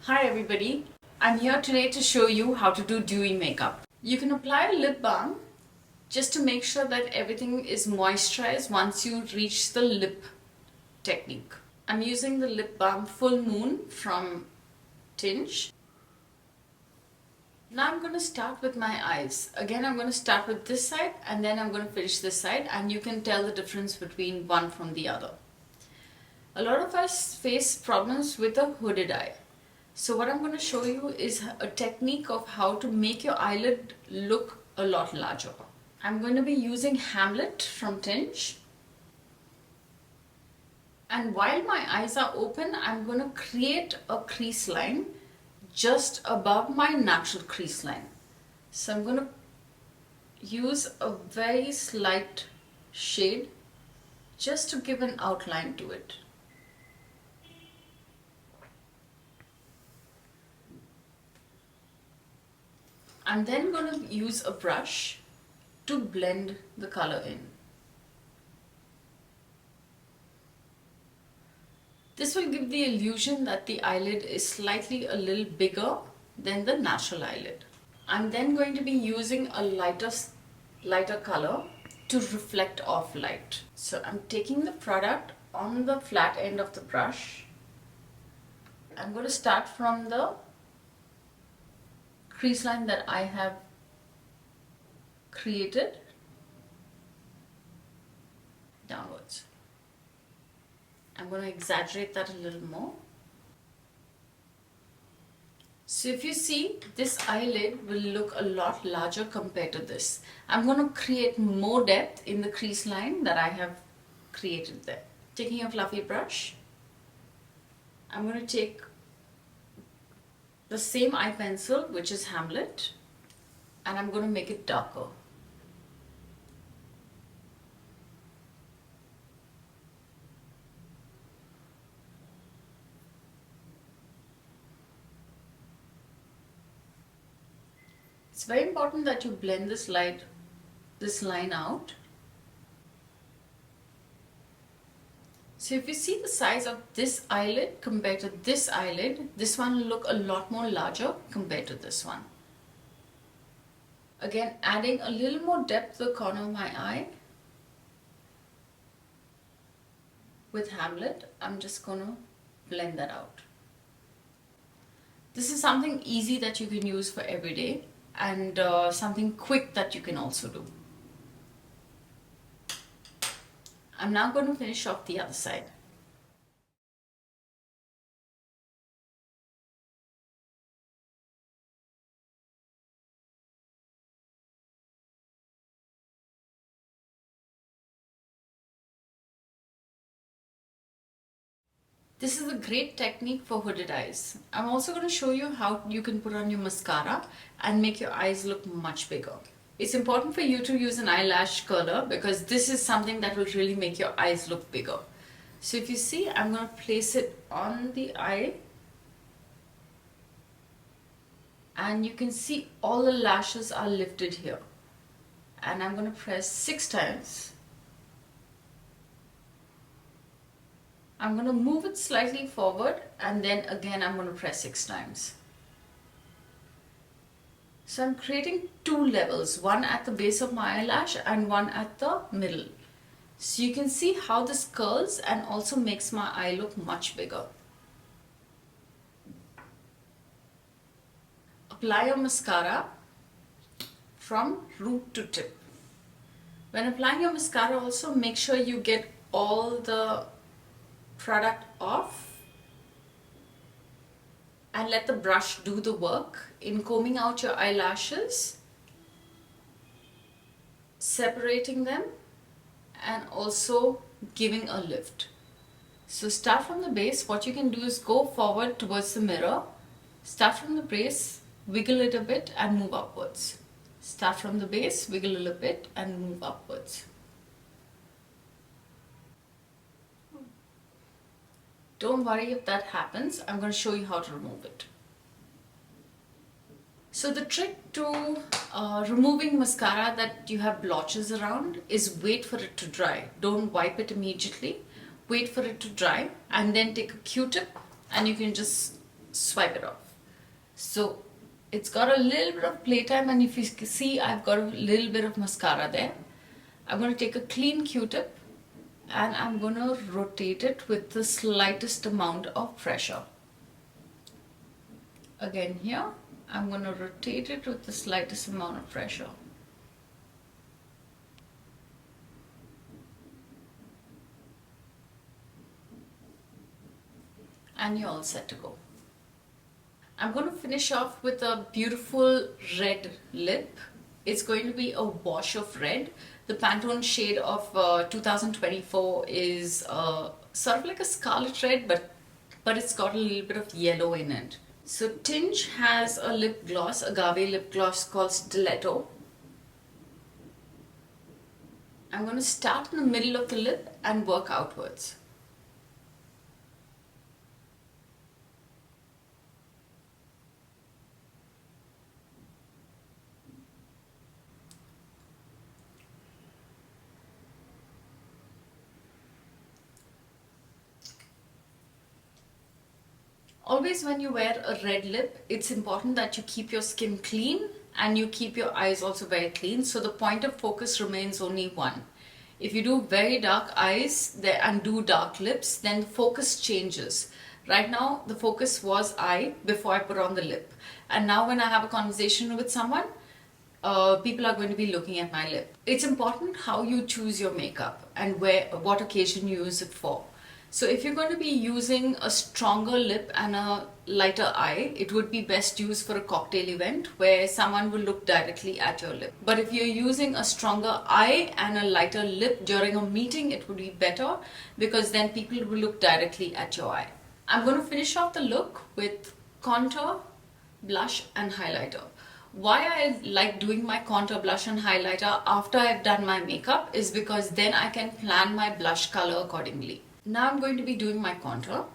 Hi everybody, I'm here today to show you how to do dewy makeup. You can apply a lip balm just to make sure that everything is moisturized once you reach the lip technique. I'm using the lip balm Full Moon from Tinge. Now I'm going to start with my eyes. Again, I'm going to start with this side and then I'm going to finish this side, and you can tell the difference between one from the other. A lot of us face problems with a hooded eye. So what I'm going to show you is a technique of how to make your eyelid look a lot larger. I'm going to be using Hamlet from Tinge. And while my eyes are open, I'm going to create a crease line just above my natural crease line. So I'm going to use a very slight shade just to give an outline to it. I'm then going to use a brush to blend the color in. This will give the illusion that the eyelid is slightly a little bigger than the natural eyelid. I'm then going to be using a lighter color to reflect off light. So I'm taking the product on the flat end of the brush. I'm going to start from the crease line that I have created downwards. I'm going to exaggerate that a little more. So if you see, this eyelid will look a lot larger compared to this. I'm going to create more depth in the crease line that I have created there. Taking a fluffy brush, I'm going to take the same eye pencil, which is Hamlet, and I'm going to make it darker. It's very important that you blend this line out. So if you see the size of this eyelid compared to this eyelid, this one will look a lot more larger compared to this one. Again, adding a little more depth to the corner of my eye. With Hamlet, I'm just going to blend that out. This is something easy that you can use for every day, and something quick that you can also do. I'm now going to finish off the other side. This is a great technique for hooded eyes. I'm also going to show you how you can put on your mascara and make your eyes look much bigger. It's important for you to use an eyelash curler because this is something that will really make your eyes look bigger. So if you see, I'm going to place it on the eye, and you can see all the lashes are lifted here. And I'm going to press 6 times. I'm going to move it slightly forward, and then again I'm going to press 6 times. So I'm creating 2 levels, one at the base of my eyelash and one at the middle. So you can see how this curls and also makes my eye look much bigger. Apply your mascara from root to tip. When applying your mascara, also make sure you get all the product off and let the brush do the work in combing out your eyelashes, separating them, and also giving a lift. So start from the base. What you can do is go forward towards the mirror, start from the base, wiggle it a bit and move upwards. Start from the base, wiggle a little bit and move upwards. Don't worry if that happens. I'm going to show you how to remove it. So the trick to removing mascara that you have blotches around is wait for it to dry. Don't wipe it immediately. Wait for it to dry and then take a Q-tip and you can just swipe it off. So it's got a little bit of playtime, and if you see, I've got a little bit of mascara there. I'm going to take a clean Q-tip and I'm going to rotate it with the slightest amount of pressure. Again here, I'm going to rotate it with the slightest amount of pressure. And you're all set to go. I'm going to finish off with a beautiful red lip. It's going to be a wash of red. The Pantone shade of 2024 is sort of like a scarlet red, but it's got a little bit of yellow in it. So Tinge has a lip gloss, agave lip gloss called Stiletto. I'm going to start in the middle of the lip and work outwards. Always when you wear a red lip, it's important that you keep your skin clean and you keep your eyes also very clean, so the point of focus remains only one. If you do very dark eyes and do dark lips, then the focus changes. Right now the focus was eye before I put on the lip, and now when I have a conversation with someone, people are going to be looking at my lip. It's important how you choose your makeup and what occasion you use it for. So if you're going to be using a stronger lip and a lighter eye, it would be best used for a cocktail event where someone will look directly at your lip. But if you're using a stronger eye and a lighter lip during a meeting, it would be better because then people will look directly at your eye. I'm going to finish off the look with contour, blush and highlighter. Why I like doing my contour, blush and highlighter after I've done my makeup is because then I can plan my blush color accordingly. Now I'm going to be doing my contour.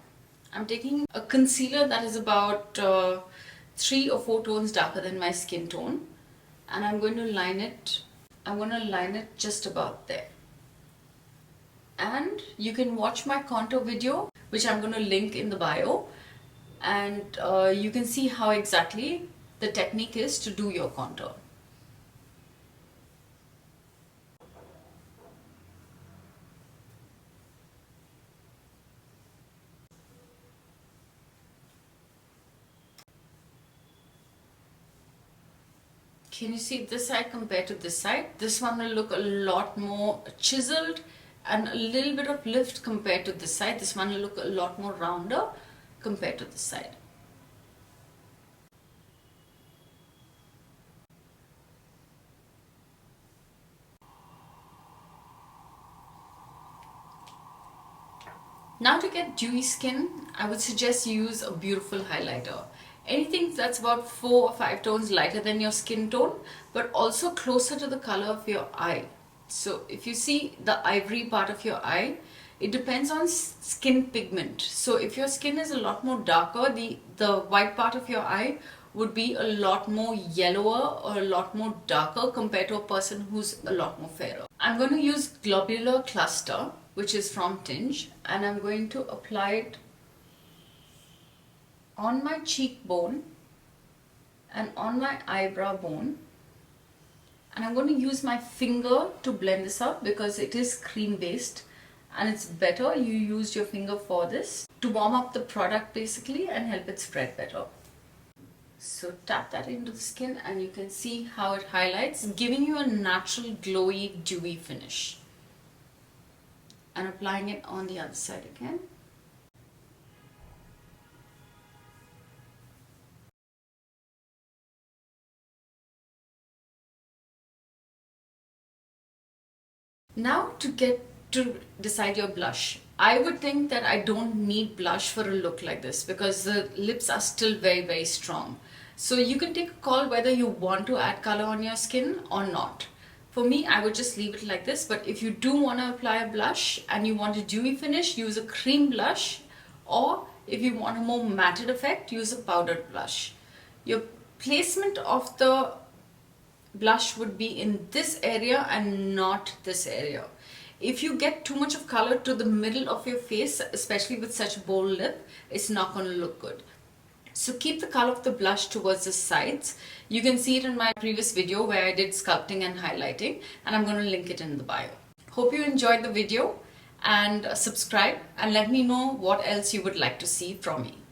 I'm taking a concealer that is about 3 or 4 tones darker than my skin tone, and I'm going to line it. I'm going to line it just about there. And you can watch my contour video, which I'm going to link in the bio, and you can see how exactly the technique is to do your contour. Can you see this side compared to this side? This one will look a lot more chiseled and a little bit of lift compared to this side. This one will look a lot more rounder compared to this side. Now to get dewy skin, I would suggest you use a beautiful highlighter. Anything that's about 4 or 5 tones lighter than your skin tone, but also closer to the color of your eye. So if you see the ivory part of your eye, it depends on skin pigment. So if your skin is a lot more darker, the white part of your eye would be a lot more yellower or a lot more darker compared to a person who's a lot more fairer. I'm going to use Globular Cluster, which is from Tinge, and I'm going to apply it on my cheekbone and on my eyebrow bone, and I'm going to use my finger to blend this out because it is cream based and it's better you use your finger for this to warm up the product basically and help it spread better. So tap that into the skin and you can see how it highlights, giving you a natural glowy dewy finish, and applying it on the other side again. Now to decide your blush. I would think that I don't need blush for a look like this because the lips are still very strong. So you can take a call whether you want to add color on your skin or not. For me, I would just leave it like this, but if you do want to apply a blush and you want a dewy finish, use a cream blush, or if you want a more matted effect, use a powdered blush. Your placement of the blush would be in this area and not this area. If you get too much of color to the middle of your face, especially with such a bold lip, it's not going to look good. So keep the color of the blush towards the sides. You can see it in my previous video where I did sculpting and highlighting, and I'm going to link it in the bio. Hope you enjoyed the video, and subscribe and let me know what else you would like to see from me.